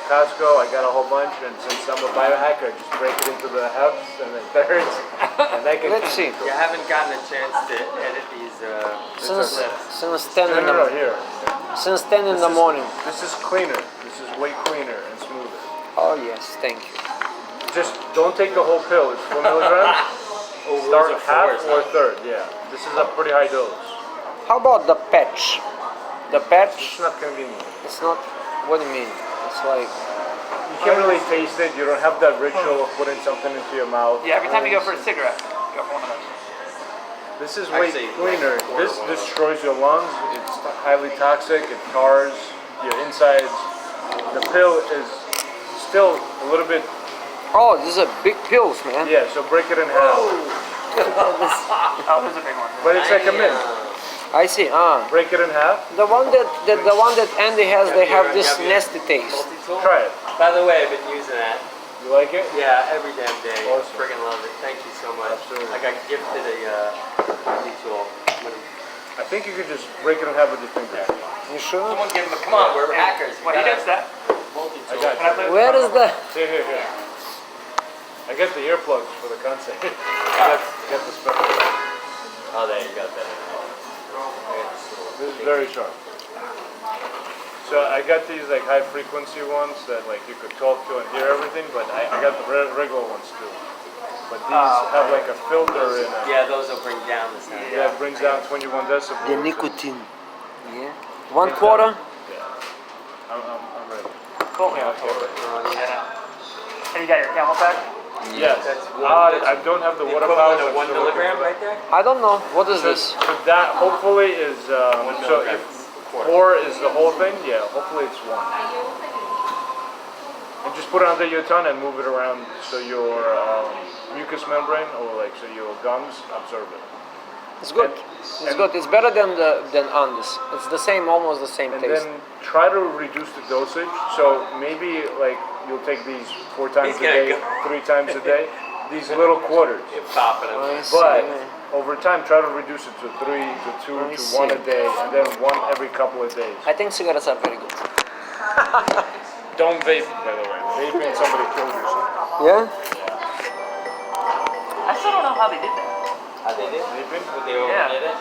Costco. I got a whole bunch, and since I'm a biohacker, I just break it into the halves and the thirds, and I can. Let's see. You haven't gotten a chance to edit these. Since 10 in the here. since 10 in the morning. This is cleaner. This is way cleaner and smoother. Oh yes, thank you. Just don't take the whole pill. It's 4 milligrams. Start half or a third. Yeah. This is a pretty high dose. How about the patch? The patch? It's not convenient. It's not. What do you mean? It's like. You can't really taste it. You don't have that ritual of putting something into your mouth. Yeah, every time you go for a cigarette, go for one of those. This is way cleaner. This destroys your lungs. It's highly toxic. It tars your insides. The pill is still a little bit. Oh, these are big pills, man. Yeah, so break it in half. Oh, there's a big one. But it's like a mint. I see. Break it in half. The one that Andy has, they have this nasty taste. Try it. By the way, I've been using that. You like it? Yeah, every damn day. Awesome. Friggin' love it. Thank you so much. Absolutely. I got gifted a multi-tool. I think you could just break it in half with your finger. You sure? Someone give him a, come on, we're hackers. What he does that? Multi-tool. I got you. Where is the? Here. I got the earplugs for the concert. I got the special. Oh, there you go. This is very sharp. So I got these like high frequency ones that like you could talk to and hear everything, but I got the regular ones too. But these have like a filter in it. Yeah, those will bring down the sound. Yeah, it brings down 21 decibels. The nicotine. Yeah. 1/4. Yeah. I'm ready. Cool. Yeah, And you got your camel pack? Yes. I don't have the water equivalent power. of 1 milligram right there? I don't know. What is this? So that hopefully is, so if 4 is the whole thing, yeah, hopefully it's 1. And just put it under your tongue and move it around so your mucous membrane or like so your gums absorb it. It's good. It's good. It's better than Andes. It's the same, almost the same And taste. then try to reduce the dosage. So maybe like you'll take these 4 times a day, 3 times a day. These little quarters. You're popping them. But over time, try to reduce it to 3, to 2, to 1 a day, and then 1 every couple of days. I think cigarettes are very good. Don't vape, by the way. Vaping, somebody killed yourself. Yeah? I still don't know how they did that. How they did? Vaping? They overdid it?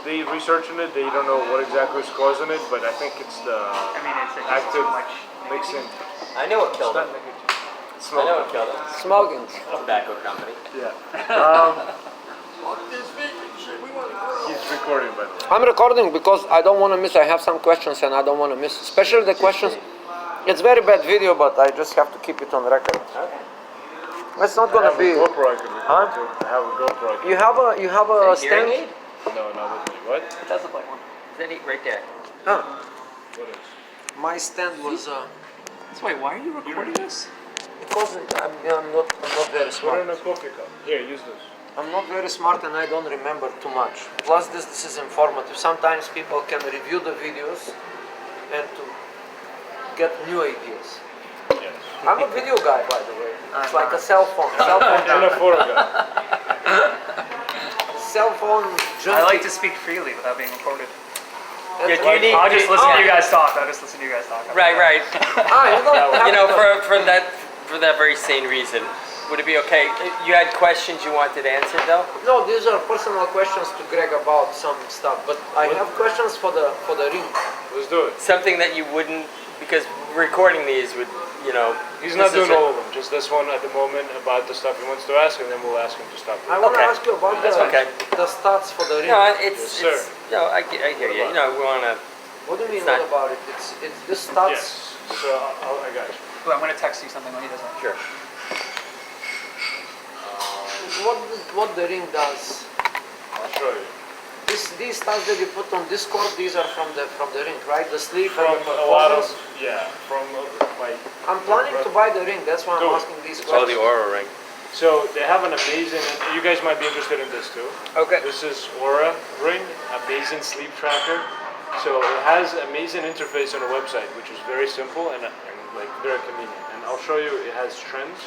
They researching it. They don't know what exactly is causing it, but I think it's the I mean, it's just active so much mixing. I know what killed it. It's I know what killed it. Smoking. Tobacco company. Yeah. He's recording, by the way. I'm recording because I don't want to miss. I have some questions and I don't want to miss, especially the questions. It's very bad video, but I just have to keep it on record. Okay. It's not gonna be. I have a GoPro I can record too. I have a GoPro. I can You have a stand? Hearing aid? No, not with me. What? It does look like one. Is that it right there? Huh. What is? My stand was So wait, why are you recording this? because I'm not very Put it smart. in a coffee cup. Here, use this. I'm not very smart and I don't remember too much. Plus this is informative. Sometimes people can review the videos and to get new ideas. Yes. I'm a video guy, by the way. It's like a cell phone. And a photo guy. Cell phone. I like to speak freely without being recorded. Yeah, do you need? I'll just listen to you guys talk. Right. You don't have You know, to- for that very same reason, would it be okay? You had questions you wanted answered though? No, these are personal questions to Greg about some stuff, but I have questions for the ring. Let's do it. Something that you wouldn't, because recording these would, you know. He's not this is doing all of them, just this one at the moment about the stuff he wants to ask, and then we'll ask him to stop. I want to Okay. ask you about That's okay. the stats for the ring. No, Yes, sir. no, I hear you. You know, we want to. What do you mean It's not- what about it? It's the stats. Yes. So I got you. Ooh, I'm gonna text you something when he does it. Sure. What the ring does. I'll show you. These stats that you put on Discord, these are from the ring, right? The sleep From and the a lot of, performance. from like. I'm planning to buy the ring. That's why I'm Do it. asking these Oh, the questions. Aura ring. So they have an amazing, and you guys might be interested in this too. Okay. This is Aura Ring, amazing sleep tracker. So it has amazing interface on the website, which is very simple and like very convenient. And I'll show you, it has trends.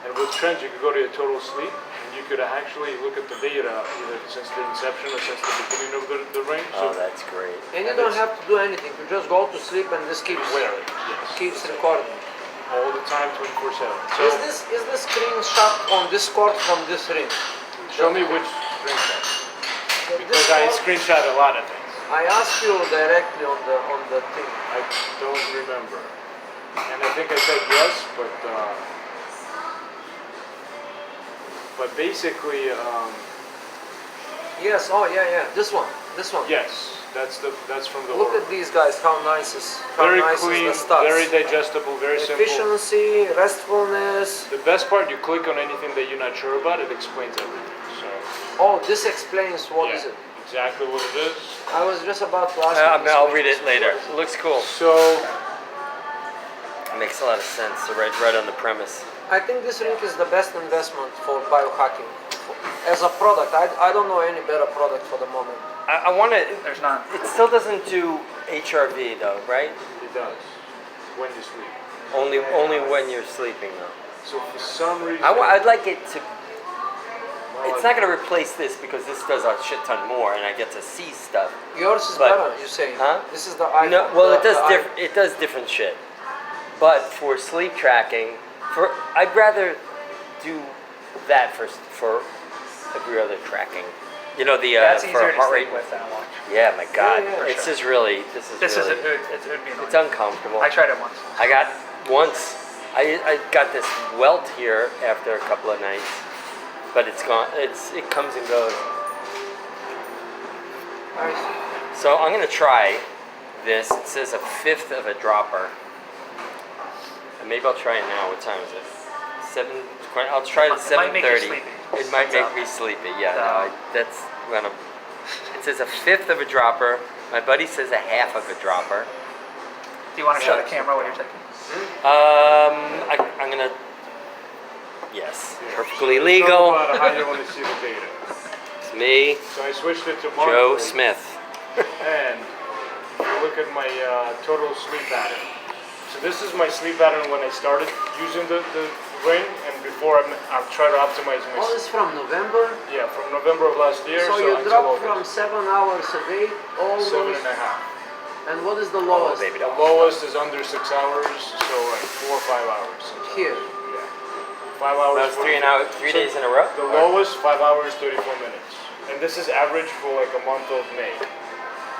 And with trends, you could go to your total sleep, and you could actually look at the data either since the inception or since the beginning of the range. Oh, that's great. And you don't have to do anything. You just go to sleep and this keeps keeps recording. All the time, 24/7. So Is this screenshot on Discord from this ring? show me which screenshot. Because This I one- screenshot a lot of things. I asked you directly on the thing. I don't remember. And I think I said yes, but basically, Yes. Oh yeah. This one. yes, that's from the Look order. at these guys. How nice is Very nice clean, is the stats. very digestible, very simple. Efficiency, restfulness. The best part, you click on anything that you're not sure about, it explains everything. So Oh, this explains what is it. exactly what it is. I was just about to ask you. I'll read it later. It looks cool. So It makes a lot of sense. So right on the premise. I think this ring is the best investment for biohacking. As a product, I don't know any better product for the moment. I want to. There's not. It still doesn't do HRV though, right? it does when you sleep. Only when you're sleeping though. So for some reason, I'd like it to. well, It's not going to replace this because this does a shit ton more, and I get to see stuff. Yours is But- better, you say? Huh? This is the iPhone. No, well, it does the it does different shit. But for sleep tracking, I'd rather do that for every other tracking. You know the That's for easier to heart sleep rate. with than a watch. Yeah, my God, Yeah, for it's sure. just really this is This really, it would be annoying. it's uncomfortable. I tried it once. I got once. I got this welt here after a couple of nights, but it's gone. It comes and goes. Nice. So I'm gonna try this. It says a fifth of a dropper. And maybe I'll try it now. What time is it? 7:20. I'll try it at It might make you 7:30. sleepy. It might It's make up. me sleepy. Yeah, So- no, that's gonna. It says a fifth of a dropper. My buddy says a half of a dropper. Do you want to show the camera what you're taking? I'm gonna. Yes, perfectly Talk legal. about how you want to see the data. It's me, So I switched it to monthly. Joe Smith. And if you look at my total sleep pattern. So this is my sleep pattern when I started using the ring, and before I've tried to optimize my All sleep. is from November. Yeah, from November of last year, So so you until dropped from August. 7 hours a day all 7.5. And what is the Oh, lowest? baby The doll. lowest is under 6 hours, so like 4 or 5 hours. Here. Yeah. 5 hours. That was 3 So days in a row. The lowest 5 hours 34 minutes, and this is average for like a month of May.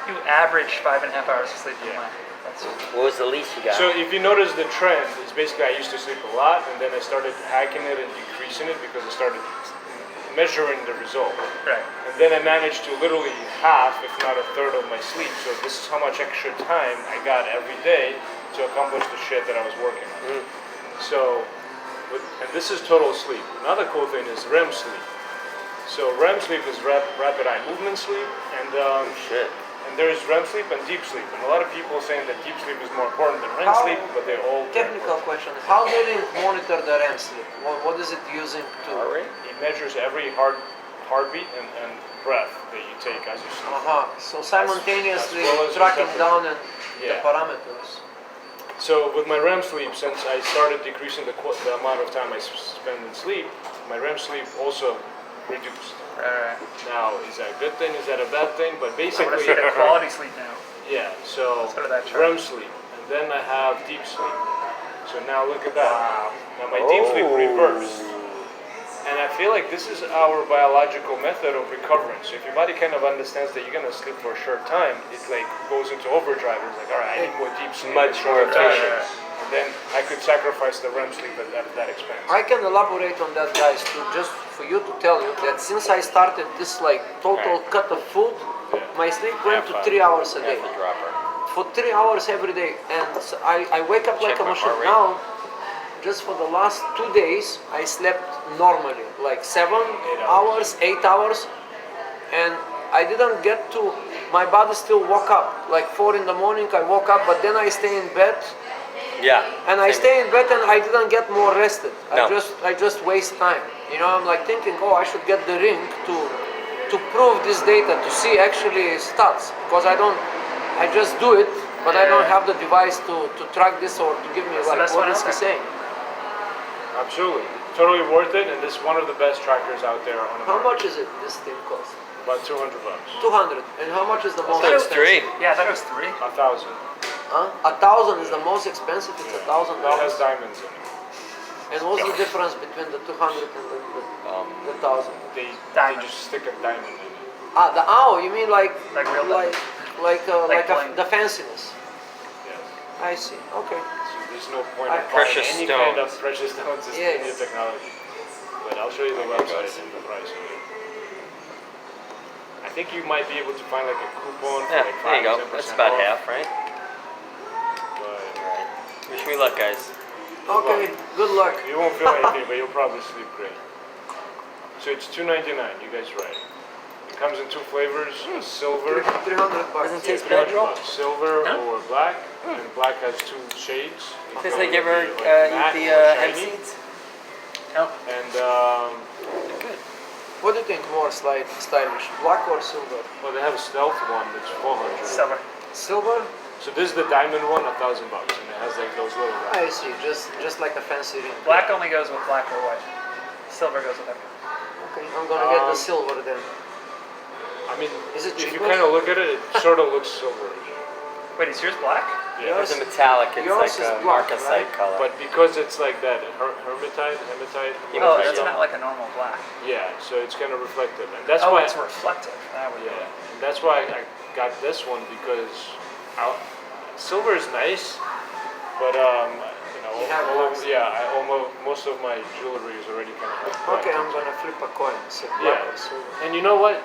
You average 5.5 hours of sleep a Yeah. month. That's What was the least you got? So if you notice the trend, is basically I used to sleep a lot, and then I started hacking it and decreasing it because I started measuring the result. right. And then I managed to literally half, if not a third of my sleep. So this is how much extra time I got every day to accomplish the shit that I was working on. So, and this is total sleep. Another cool thing is REM sleep. So REM sleep is rapid eye movement sleep, and Shit. there's REM sleep and deep sleep. And a lot of people saying that deep sleep is more important than REM How- sleep, but they're all Technical question. How do they monitor the REM sleep? What is it using Heart to? rate? It measures every heartbeat and breath that you take as you sleep. So simultaneously as well as tracking your down and the Yeah. parameters. So with my REM sleep, since I started decreasing the amount of time I spend in sleep, my REM sleep also reduced. Right. Now, is that a good thing? Is that a bad thing? But I want to basically, see the quality sleep now. yeah. So So did that chart. REM sleep, and then I have deep sleep. So now look at that. Now my deep sleep reversed. And I feel like this is our biological method of recovering. So if your body kind of understands that you're gonna sleep for a short time, it like goes into overdrive. It's like, all right, I need more deep sleep. Much more efficient. And then I could sacrifice the REM sleep at that expense. I can elaborate on that, guys, too, just for you to tell you that since I started this like total cut of food, my sleep went to 3 hours a day. Half a dropper. For 3 hours every day, and so I wake up like Check a my machine. heart rate. Now, just for the last 2 days, I slept normally, like 7 hours, 8 hours, and I didn't get to. My body still woke up, like 4 in the morning. I woke up, but then I stay in bed. Yeah. And I Same. stay in bed and I didn't get more rested. No. I just waste time. You know, I'm like thinking, oh, I should get the ring to prove this data, to see actually stats. Because I just do it, but I don't have the device to track this or to give me What's the like best what one is out he there? saying. Absolutely, totally worth it, and this is one of the best trackers out there on the How market. much is it? This thing cost? About $200. 200. And how much is the most So it's expensive? 3. Yeah, I thought it was 3. 1,000. Huh? 1,000 is the most expensive. It's It has $1,000. diamonds in it. And what's the difference between the 200 and the 1,000? They Diamond. just stick a diamond in it. You mean like Like real like bling. the fanciness? Yes. I see. Okay. So there's no point I- of buying Precious any kind of stones. precious stones. It's Yes. new technology. But I'll show you the website and the price of it. I think you might be able to find like a coupon for Yeah, like 5 there you go. 10% That's about off, half, right? But Wish me luck, guys. Okay. Good luck. you won't feel anything, but you'll probably sleep great. So it's $2.99. You guys right. It comes in 2 flavors: a silver. 300 bucks. Doesn't Yeah, taste bad, 300 Joel? bucks. Silver No? or black, and black has 2 shades. Tastes like you ever Like eat matte the or hemp shiny. seeds? No. And Good. What do you think more stylish, black or silver? well, they have a stealth one that's 400. Silver. Silver? So this is the diamond one, $1,000, and it has like those little guys. I see. Just like a fancy ring. Black only goes with black or white. Silver goes with everything. Okay, I'm gonna get the Um, silver then. I mean, Is it if you cheaper? kind of look at it, it sort of looks silverish. Wait, is yours black? Yeah. It's a metallic. It's yours like is a black, marcasite right? color. But because it's like that hematite, Oh, that's not like a normal black. yeah, so it's kind of reflective, and that's Oh, why. it's reflective. That would Yeah, and that's why I got this one because silver is nice, but You have almost, black. yeah, most of my jewelry is already kind of black. Okay, I'm gonna flip a coin. So black Yeah, or silver. and you know what?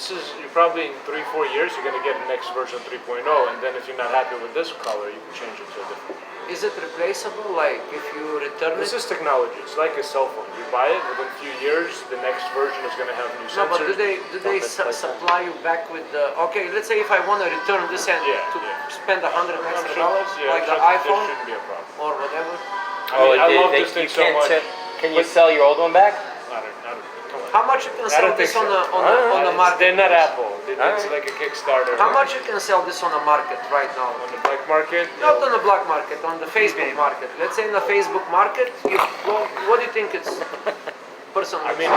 You're probably in 3-4 years you're gonna get a next version 3.0, and then if you're not happy with this color, you can change it to a different. Is it replaceable? Like if you return This it? is technology. It's like a cell phone. You buy it within a few years, the next version is gonna have new No, sensors. but do they supply you back with the? Okay, let's say if I want to return this and Yeah, to yeah. spend $100 I'm extra sure- dollars, yeah, like I'm the sure iPhone There shouldn't be a problem. or whatever. I mean, I love this you thing so can't much. Can you sell your old one back? Not a, come on. How much you can I sell don't this think on so. on the market? They're not Apple. It's Alright. like a Kickstarter. How much you can sell this on the market right now? On the black market? Not on the black market, on the Facebook eBay. market. Let's say in the Facebook market, what do you think it's personally? I mean,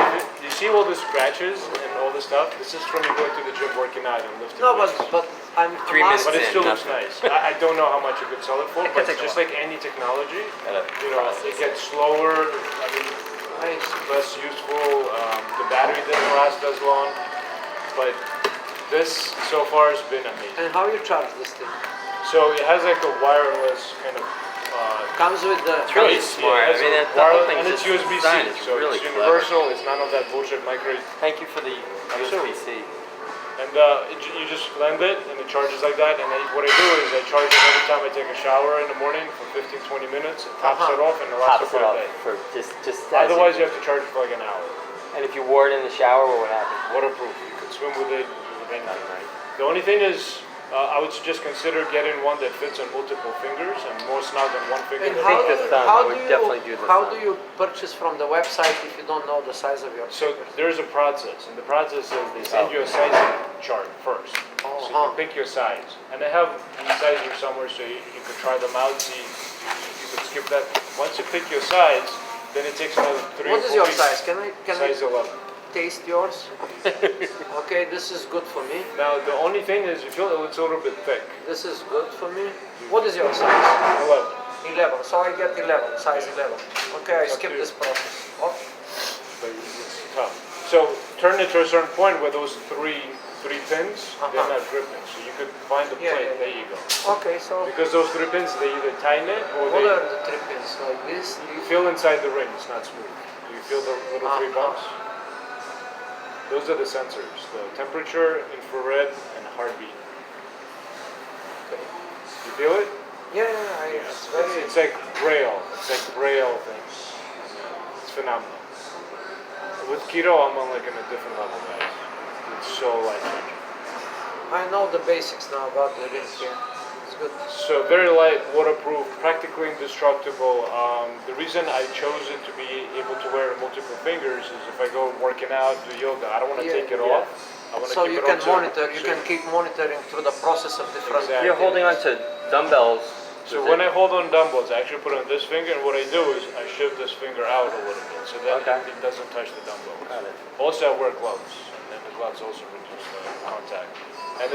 you see all the scratches and all the stuff? This is from you going to the gym working out and lifting no, weights. but I'm 3 minutes But it in, still looks nothing. nice. I don't know how much you could sell it for, It but could take a just while. like any technology, Gotta you know, process it gets slower. I mean, less useful. The battery doesn't last as long. But this so far has been amazing. And how you charge this thing? So it has like a wireless kind of. Comes with the. It's really case. smart. Yeah, it has I mean, a the whole wireless- thing and is it's just USB-C, designed. It's so really it's clever. universal. It's none of that bullshit micro. Thank you for the USB-C. And you just blend it, and it charges like that. And then what I do is I charge it every time I take a shower in the morning for 15-20 minutes. It tops it off, and it lasts Pops for it a up day. for just as Otherwise, you have to charge it for like an hour. And if you wore it in the shower, what would happen? Waterproof. You could swim with it with anything. The only thing is, I would just consider getting one that fits on multiple fingers and more snug on one finger. And than how, the this other. thumb. how I do would definitely do you this how thumb. do you purchase from the website if you don't know the size of your? So there's a process, and the process is they send you a sizing chart first, so you can pick your size, and they have these sizes somewhere, so you could try them out, see if you could skip that. Once you pick your size, then it takes another 3 What or 4 is your weeks. size? Can I Size 11. taste yours? Okay, this is good for me. Now the only thing is you feel it's a little bit thick. This is good for me. What is your size? 11. 11. So I get 11, size 11. Okay, I Up skip to this process. Oh, But it's tough. So turn it to a certain point where those three pins, they're Uh-huh. not gripping. So you could find the Yeah, plate. yeah. There you go. okay, so Because those 3 pins, they either tighten it or what they. are the 3 pins? Like this? You feel inside the ring, it's not smooth. You feel the little 3 Uh-huh. bumps? Those are the sensors, the temperature, infrared, and heartbeat. Okay. You feel it? Yeah, it's very. It's like braille. It's like braille things. It's phenomenal. With keto, I'm on like in a different level, guys. It's so life-changing. I know the basics now about the ring here. It's good. So very light, waterproof, practically indestructible. The reason I chose it to be able to wear it on multiple fingers is if I go working out, do yoga, I don't want to Yeah, take it yeah. off. I want to So keep you it can on monitor. You so- can keep monitoring through the process of different. Exactly. You're holding on to dumbbells So when I hold on dumbbells, I actually put it on this finger, and what I do is I shift this finger out a little bit, so that Okay. it doesn't touch the dumbbell. Got it. Also, I wear gloves, and the gloves also reduce the contact. And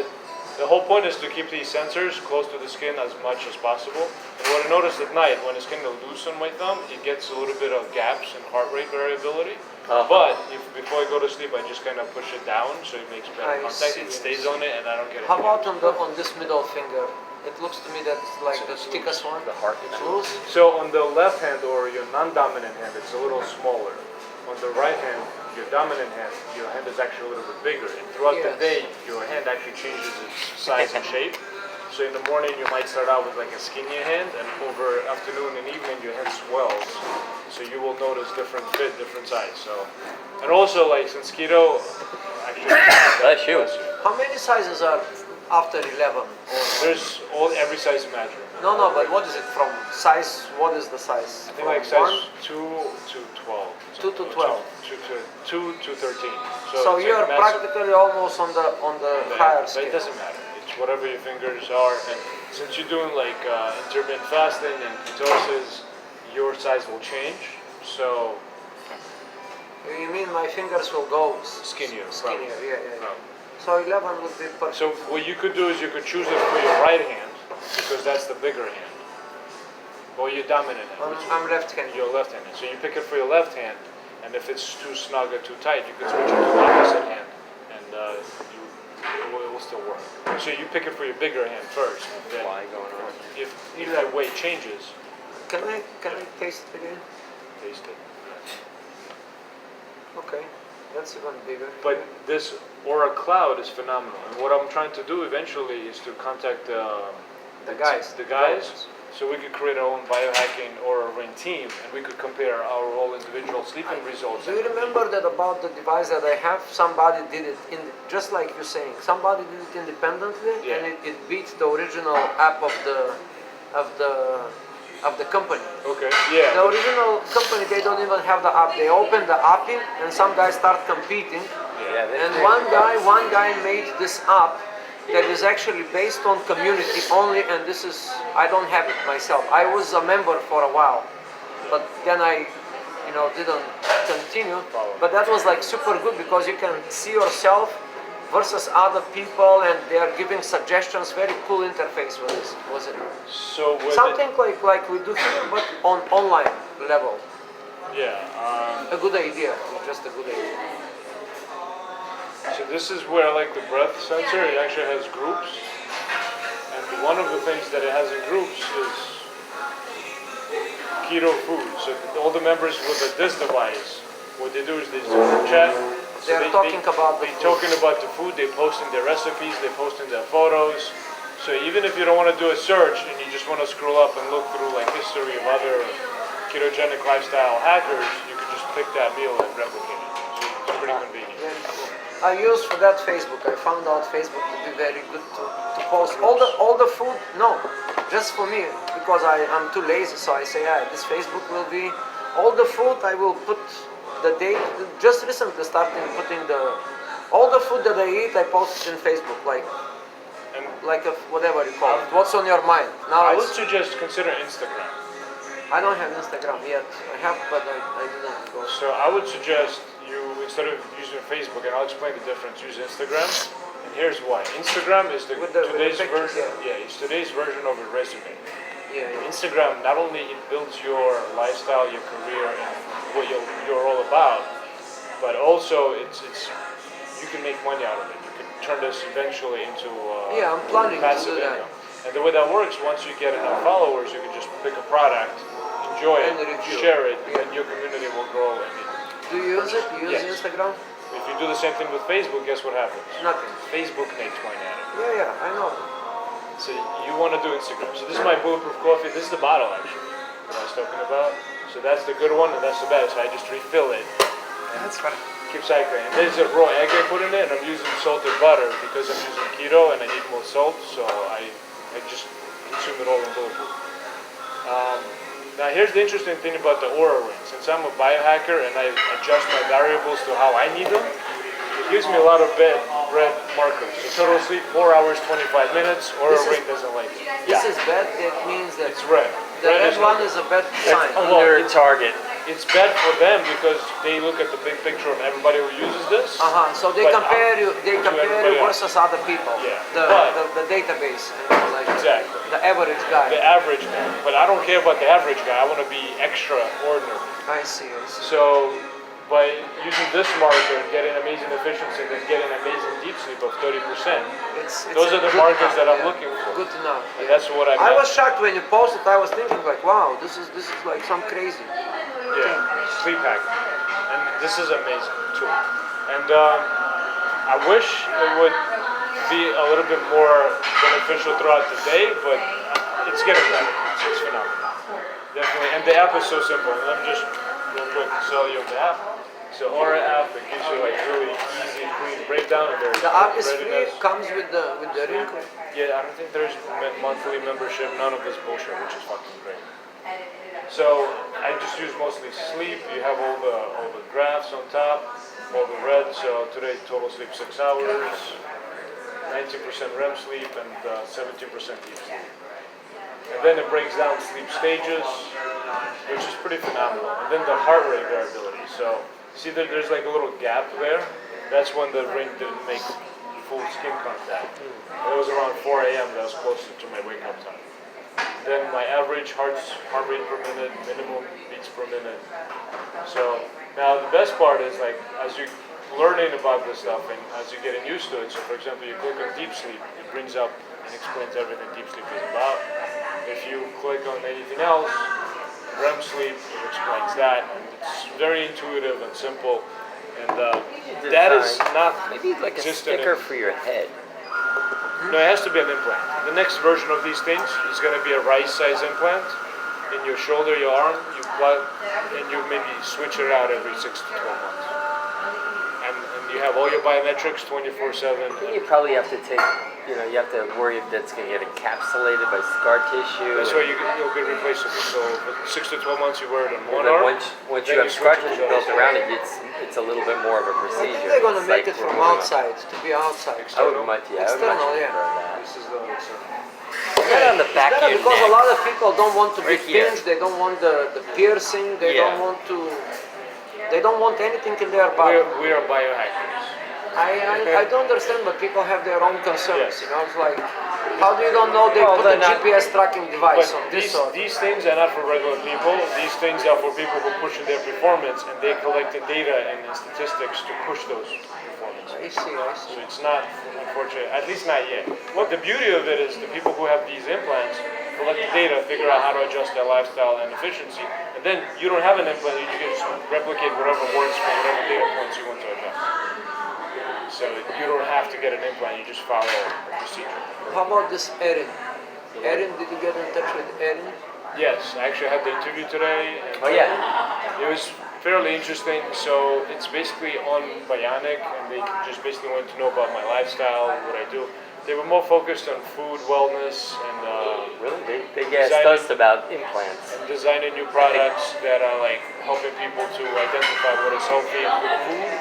the whole point is to keep these sensors close to the skin as much as possible. And what I noticed at night, when it's kind of loose on my thumb, it gets a little bit of gaps and heart rate variability. But before I go to sleep, I just kind of push it down, so it makes better I contact. see. It stays on it, and I don't get it. How about on this middle finger? It looks to me that it's like the thickest one. The heart. It's loose. So on the left hand or your non-dominant hand, it's a little smaller. On the right hand, your dominant hand, your hand is actually a little bit bigger. And throughout the Yes. day, your hand actually changes its size and shape. So in the morning, you might start out with like a skinnier hand, and over afternoon and evening, your hand swells. So you will notice different fit, different size. So, and also like since keto, actually, Bless you. How many sizes are after 11? Or there's every size imaginable. no, but what is it from size? What is the size? I think From like size 2 to 12. 2 to 12. 2 to 13. So it's you are like massive. practically almost on the higher But scale. it doesn't matter. It's whatever your fingers are. And since you're doing like intermittent fasting and ketosis, your size will change. So You mean my fingers will go skinnier. skinnier? probably. Yeah. Probably. So 11 would be perfect. So what you could do is you could choose it for your right hand because that's the bigger hand, or your dominant hand. which is I'm left-handed. your left hand. So you pick it for your left hand, and if it's too snug or too tight, you can switch it to the opposite hand, and it will still work. So you pick it for your bigger hand first. Then Why going on? if your weight changes, Can I taste it again? taste it. Okay, that's even bigger. But this aura cloud is phenomenal, and what I'm trying to do eventually is to contact The guys. the guys, so we could create our own biohacking aura ring team, and we could compare our all individual sleeping results. Do you remember that about the device that I have? Somebody did it just like you're saying. Somebody did it independently, Yeah. and it beat the original app of the company. Okay. The Yeah. original company, they don't even have the app. They open the app in, and some guys start competing. Yeah, And one guy made this app that is actually based on community only, and this is, I don't have it myself. I was a member for a while, but then I, didn't continue. But that was like super good because you can see yourself versus other people, and they are giving suggestions. Very cool interface with this, was it? So with Something like we do here, but on online level. yeah. A good idea, just a good idea. So this is where like the breath sensor, it actually has groups, and one of the things that it has in groups is keto food. So all the members with this device, what they do is they do a chat. So They're talking about the they food. talking about the food. They posting their recipes. They posting their photos. So even if you don't want to do a search and you just want to scroll up and look through like history of other ketogenic lifestyle hackers, you can just pick that meal and replicate it. So it's pretty convenient. Very cool. I use for that Facebook. I found out Facebook to be very good to post all the food. No, just for me because I'm too lazy. So I say, this Facebook will be all the food. I will put the date. Just recently starting putting all the food that I eat. I post it in Facebook, like whatever you call it. What's on your mind now? I would suggest consider Instagram. I don't have Instagram yet. I have, but I didn't go. So I would suggest you, instead of using Facebook, and I'll explain the difference, use Instagram. And here's why. Instagram is With the today's pictures, version. Yeah, it's today's version of a resume. Yeah. Instagram, not only it builds your lifestyle, your career, and what you're all about, but also it's you can make money out of it. You can turn this eventually into Yeah, I'm planning to passive do that. income. And the way that works, once you get enough followers, you can just pick a product, enjoy And it, review. share it, Yeah. and your community will grow. And Do you use it? You use Yes. Instagram? if you do the same thing with Facebook, guess what happens? Nothing. Facebook makes money out of it. Yeah, I know. So you want to do Instagram. So this is my bulletproof coffee. This is the bottle actually that I was talking about. So that's the good one and that's the bad. So I just refill it. That's funny. Keep cycling. And there's a raw egg I put in it, and I'm using salted butter because I'm using keto and I need more salt. So I just consume it all in bulletproof. Now here's the interesting thing about the Aura Ring. Since I'm a biohacker and I adjust my variables to how I need them, it gives me a lot of red markers. So total sleep 4 hours 25 minutes, or This a is- ring doesn't like it. This is bad. That means that It's red. the red one is a bad sign. Under target. It's bad for them because they look at the big picture of everybody who uses this. So they But compare you. They to compare everybody you else. versus other people. Yeah. The, But- the database. And like Exactly. The average guy. The average guy. But I don't care about the average guy. I want to be extraordinary. I see. I see. So by using this marker and getting amazing efficiency and then getting amazing deep sleep of 30%, It's those are the good markers enough, that I'm yeah. looking for. Good enough. And Yeah. that's what I I meant. was shocked when you posted. I was thinking like, wow, this is like some crazy. Yeah, sleep hacking. And this is amazing too. And I wish it would be a little bit more beneficial throughout the day, but it's getting better. It's phenomenal. Definitely. And the app is so simple. And let me just real quick sell you the app. So Aura app, it gives you like really easy, clean breakdown of their The app is free. readiness. Comes with the ring. Yeah, I don't think there's monthly membership, none of this bullshit, which is fucking great. So I just use mostly sleep. You have all the graphs on top, all the red. So today total sleep 6 hours, 19% REM sleep, and 17% deep sleep. And then it breaks down sleep stages, which is pretty phenomenal. And then the heart rate variability. So see that there's like a little gap there. That's when the ring didn't make full skin contact. It was around 4 a.m. that was closer to my wake up time. Then my average heart rate per minute, minimum beats per minute. So now the best part is like as you're learning about this stuff and as you're getting used to it. So for example, you click on deep sleep, it brings up and explains everything deep sleep is about. If you click on anything else, REM sleep, it explains that, and it's very intuitive and simple. And that is not maybe like a existent sticker in- for your head. No, it has to be an implant. The next version of these things is going to be a rice-size implant in your shoulder, your arm. You plug, and you maybe switch it out every 6 to 12 months. And you have all your biometrics 24/7. Then you probably have to take, you have to worry if that's going to get encapsulated by scar tissue. That's why you'll be replaceable. So 6 to 12 months you wear it on one But arm. once then you have switch scar it to tissue the built other around side. it, it's a little bit more of a I procedure. think they're gonna It's make like it from we're- outside to be outside. I would much, yeah, I would much External, prefer yeah. that. This is the external. Right on the back of Better your because neck. a lot of people don't want to be Right here. pinched. They don't want the piercing. They Yeah. don't want to. They don't want anything in their body. We are biohackers. I don't understand, but people have their own concerns. Yes. It's like, how do you don't know they Well, put a they're not- GPS tracking device But on this sort? these things are not for regular people. These things are for people who push in their performance, and they collect the data and the statistics to push those performances. I see. So it's not, unfortunately, at least not yet. What the beauty of it is the people who have these implants collect the data, figure out how to adjust their lifestyle and efficiency, and then you don't have an implant, you can just replicate whatever works for whatever data points you want to adjust. So you don't have to get an implant, you just follow a procedure. How about this Erin? Erin, did you get in touch with Erin? Yes, I actually had the interview today. And Oh yeah. it was fairly interesting. So it's basically on Bionic, and they just basically wanted to know about my lifestyle and what I do. They were more focused on food, wellness, and Really? They asked Designing- us about implants. designing new products that are like helping people to identify what is healthy and good food,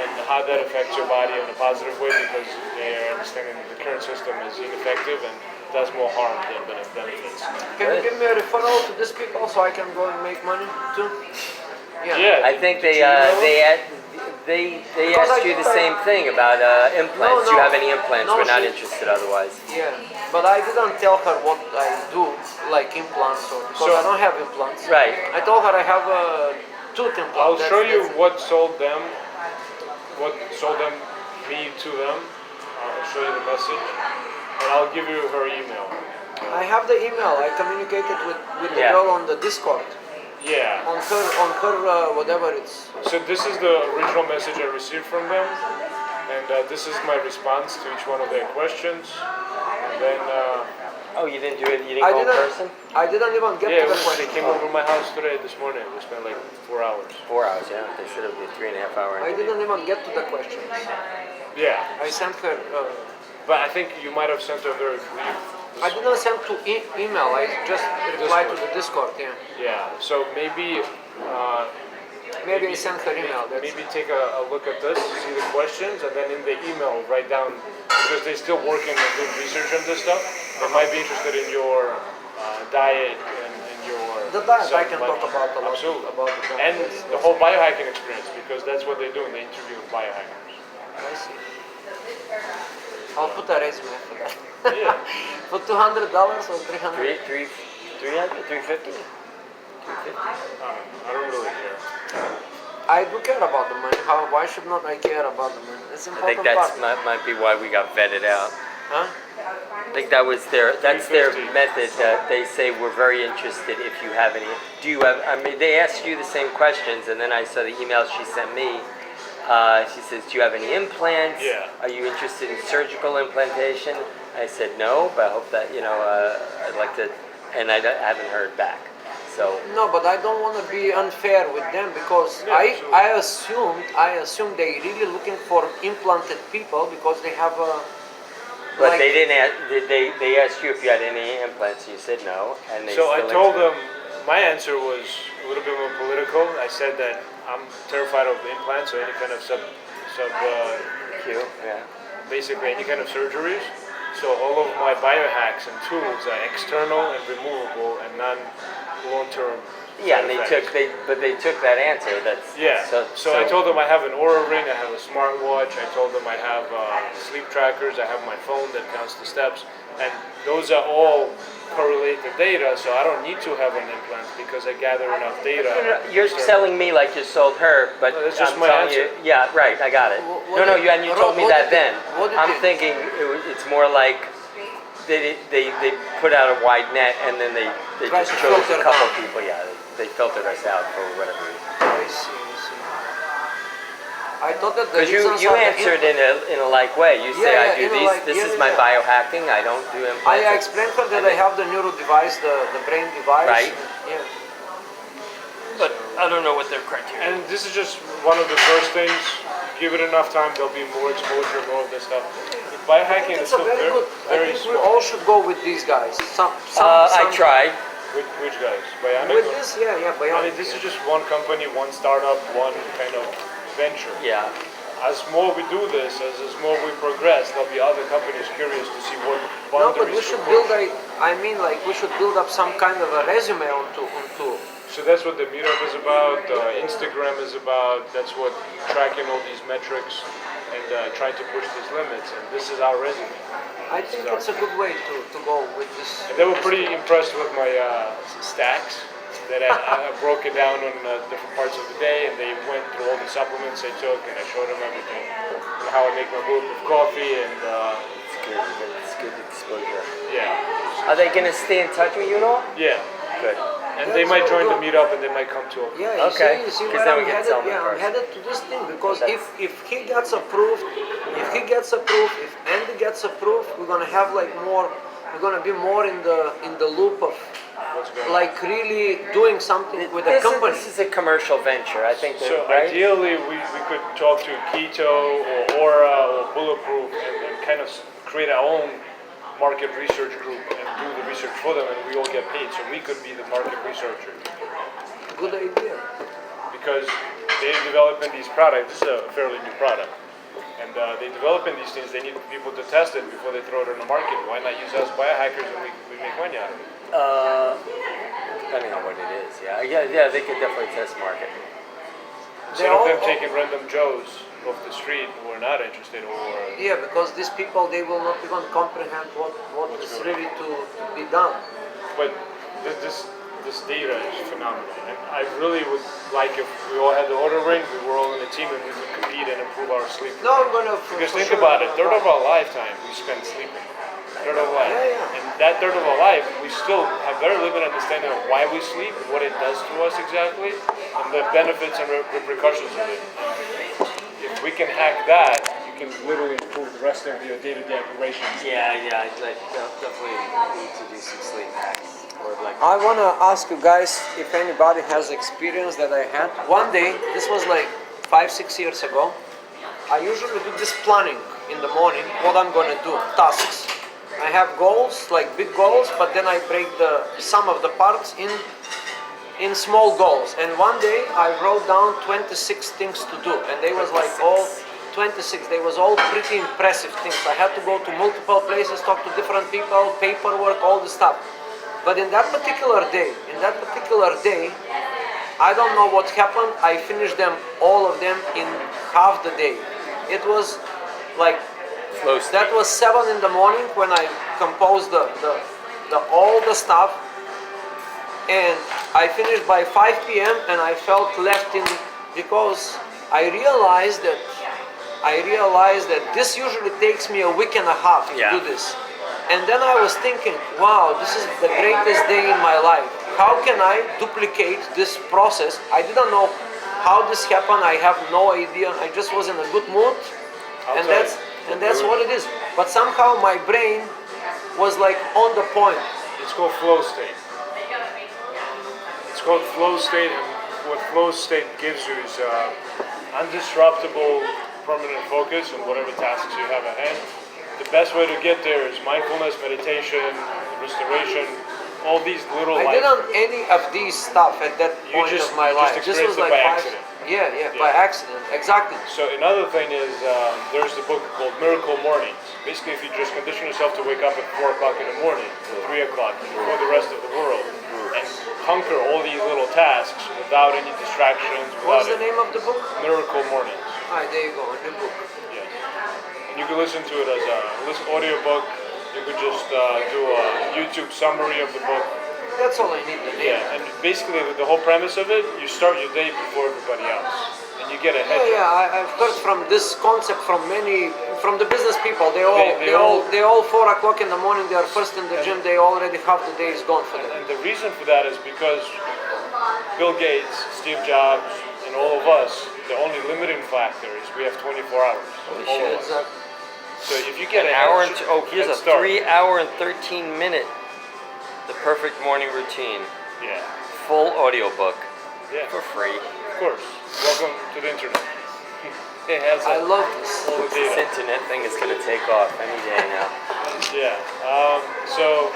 and how that affects your body in a positive way, because they're understanding that the current system is ineffective and does more harm than benefits. Can you give me a referral to these people so I can go and make money too? Yeah, I think did you know? they Because asked I you the think same thing about implants. No, Do you no. have any implants? No, We're not she- interested otherwise. Yeah, but I didn't tell her what I do, like implants, or because So- I don't have implants. Right. I told her I have a tooth implant. I'll show you that's it. what sold them me to them. I'll show you the message, and I'll give you her email. I have the email. I communicated with the Yeah. girl on the Discord. Yeah. On her whatever it's. So this is the original message I received from them, and this is my response to each one of their questions. And then, Oh, you didn't do it. You didn't I go in didn't. person. I didn't even get yeah, to the they question. came over my house today, this morning. We spent like 4 hours. 4 hours. Yeah. They said it would be a 3.5 hour. I interview. didn't even get to the questions. Yeah, I sent her. but I think you might have sent her very brief. I didn't send to email. I just replied to the Discord. Yeah. Yeah, so maybe Maybe I sent her email. Maybe take a look at this, see the questions, and then in the email write down, because they're still working and doing research on this stuff. They might be interested in your diet and your. The diet I can self-life. talk about a lot. Absolutely. About the And benefits. the whole biohacking experience, because that's what they're doing. They interview biohackers. I see. I'll put a resume for that. Yeah. For $200 or $300. 300, 350. I don't really care. I do care about the money. Why should not I care about the money? It's I important think that's part. might be why we got vetted out. Huh? I think that's their 350. method. That they say we're very interested if you have any. Do you have? I mean, they asked you the same questions, and then I saw the email she sent me. She says, "Do you have any implants? Yeah. Are you interested in surgical implantation?" I said no, but I hope that I'd like to, and I haven't heard back. So No, but I don't want to be unfair with them because Yeah, I assumed they really looking for implanted people because they have a. but like- they didn't ask. They asked you if you had any implants. You said no, and they. So I still told answered. them, my answer was a little bit more political. I said that I'm terrified of implants or any kind of Q, yeah. basically any kind of surgeries. So all of my biohacks and tools are external and removable and non-long-term. Yeah, and side effects. they took that answer. That's Yeah. So I told them I have an Aura ring, I have a smartwatch. I told them I have sleep trackers. I have my phone that counts the steps, and those are all correlated data. So I don't need to have an implant because I gather enough data. You're So- selling me like you sold her, but No, that's just I'm my telling answer. you, yeah, right, I got it. What No, did- you told me what that did- then. what did I'm you- thinking it's more like they put out a wide net and then they Try just to chose filter a couple out. people. Yeah, they filtered us out for whatever reason. I see. I thought that the Because you reasons are the answered in a like way. You say Yeah, I do in a these. like- This yeah, is my yeah. biohacking. I don't do implants. I explained her that I have the neuro device, the brain device. Right. Yeah. But I don't know what their criteria. And this is just one of the first things. Give it enough time, there'll be more exposure, more of this stuff. Biohacking is It's a still very good. I very think we small. all should go with these guys. I tried. Which guys? Bionic? With or- this, yeah, I Bionic. mean, this is just one company, one startup, one kind of venture. Yeah. As more we do this, as more we progress, there'll be other companies curious to see what No, boundaries but we should build we should build up some kind of a resume onto. So that's what the meetup is about. Instagram is about. That's what tracking all these metrics and trying to push these limits. And this is our resume. I think it's a good way to go with this. And they were pretty impressed with my stacks. That I broke it down on different parts of the day, and they went through all the supplements I took, and I showed them everything, and how I make my bulletproof coffee, and It's good. It's good exposure. yeah, Are they gonna stay in touch with you at all? yeah. Good. And they might join the meetup, and they might come to. Yeah, Okay, you see 'cause where then I'm we can headed? tell them Yeah, I'm first. headed to this thing because Okay. if he gets approved, if Andy gets approved, we're gonna have we're gonna be more in the loop of What's going on? like really doing something with the company. This is a commercial venture. I think that, So right? ideally, we could talk to Keto or Aura or Bulletproof and kind of create our own market research group and do the research for them, and we all get paid. So we could be the market researcher Good idea. because they're developing these products. This is a fairly new product, and they're developing these things. They need people to test it before they throw it on the market. Why not use us biohackers and we make money out of it? Depending on what it is, yeah. They could definitely test market. Instead of them taking random Joes off the street who are not interested or Yeah, because these people they will not even comprehend what is really to be done. But this data is phenomenal, and I really would like if we all had the order ring, we were all in a team, and we could compete and improve our sleep. No, I'm gonna. Because for think sure about it, I'm third gonna of our lifetime we spend sleeping. Third of life, Yeah, yeah. and that third of our life, we still have very limited understanding of why we sleep and what it does to us exactly, and the benefits and repercussions of it. If we can hack that, you can literally improve the rest of your day-to-day operations. Yeah, I definitely need to do some sleep hacks. Or like I want to ask you guys if anybody has experience that I had. One day, this was like 5-6 years ago, I usually do this planning in the morning, what I'm going to do, tasks. I have goals, like big goals, but then I break the sum of the parts in small goals. And one day I wrote down 26 things to do, and they was like all 26. They was all pretty impressive things. I had to go to multiple places, talk to different people, paperwork, all the stuff. But in that particular day, I don't know what happened. I finished them, all of them, in half the day. It was like Flow state. that was 7 in the morning when I composed all the stuff, and I finished by 5 p.m. and I felt left in, because I realized that this usually takes me a week and a half to do this. And then I was thinking, wow, this is the greatest day in my life. How can I duplicate this process? I didn't know how this happened. I have no idea. I just was in a good mood, and that's what it is. But somehow my brain was like on the point. It's called flow state. It's called flow state, and what flow state gives you is undisruptible, permanent focus on whatever tasks you have at hand. The best way to get there is mindfulness, meditation, restoration, all these little. I didn't any of these stuff at that point of my life. Just experienced it by accident. Yeah, by accident, exactly. So another thing is there's the book called Miracle Mornings. Basically, if you just condition yourself to wake up at 4 o'clock in the morning, 3 o'clock, before the rest of the world, and conquer all these little tasks without any distractions. What's the name of the book? Miracle Mornings. There you go, a new book. Yes. And you can listen to it as a audio book. You could just do a YouTube summary of the book. That's all I need to name. Yeah, and basically the whole premise of it, you start your day before everybody else, and you get ahead. I've heard from this concept from the business people. They all 4 o'clock in the morning. They are first in the gym. They already half the day is gone for them. And the reason for that is because Bill Gates, Steve Jobs, and all of us, the only limiting factor is we have 24 hours. All of us. Exactly. So if you get An ahead, hour and here's a start. 3 hour and 13 minute, the perfect morning routine, Yeah. full audiobook Yeah. for free. Of course. Welcome to the internet. It has I love this. all the This data. internet thing is gonna take off any day now. Yeah. So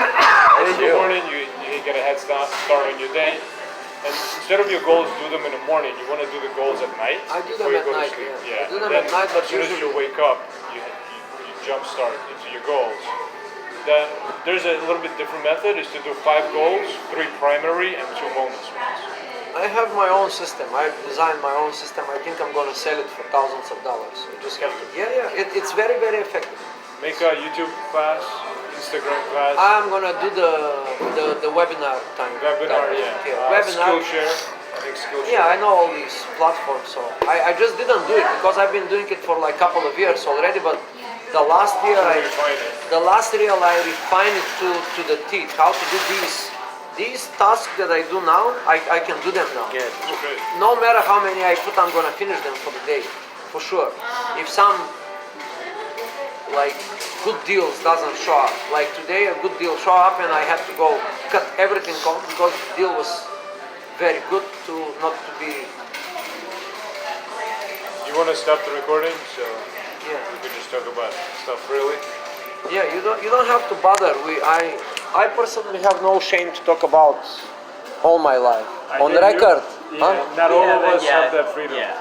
in the morning, you get a head start on your day. And instead of your goals, do them in the morning. You want to do the goals at night. I do before them you at go to night, sleep. yeah. I do them Then at night, but as soon as you usually- wake up, you jump start into your goals. Then there's a little bit different method. Is to do 5 goals, 3 primary, and 2 bonus ones. I have my own system. I designed my own system. I think I'm gonna sell it for thousands of dollars. You just have to. It's very, very effective. Make a YouTube class, Instagram class, I'm gonna do the webinar time. webinar, Webinar. Skillshare. I think Skillshare. Yeah, I know all these platforms, so I just didn't do it because I've been doing it for like a couple of years already. But the last year I refined it to the teeth. How to do these tasks that I do now, I can do them now. Good. Okay. No matter how many I put, I'm gonna finish them for the day, for sure. If some like good deals doesn't show up, like today a good deal show up and I had to go cut everything off because the deal was very good to not to be. You want to stop the recording so Yeah. we can just talk about stuff freely? Yeah, you don't have to bother. I personally have no shame to talk about all my life on think record. Not all of us Yeah. have that freedom. Yeah.